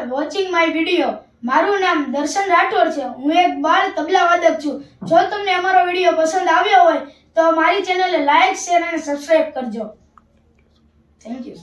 Watching my video. મારું નામ દર્શન રાઠોડ છે. હું એક બાળ તબલા વાદક છું. જો તમને અમારો વિડિયો પસંદ આવ્યો હોય તો મારી ચેનલને લાઈક, શેર અને સબસ્ક્રાઇબ કરજો. Thank you.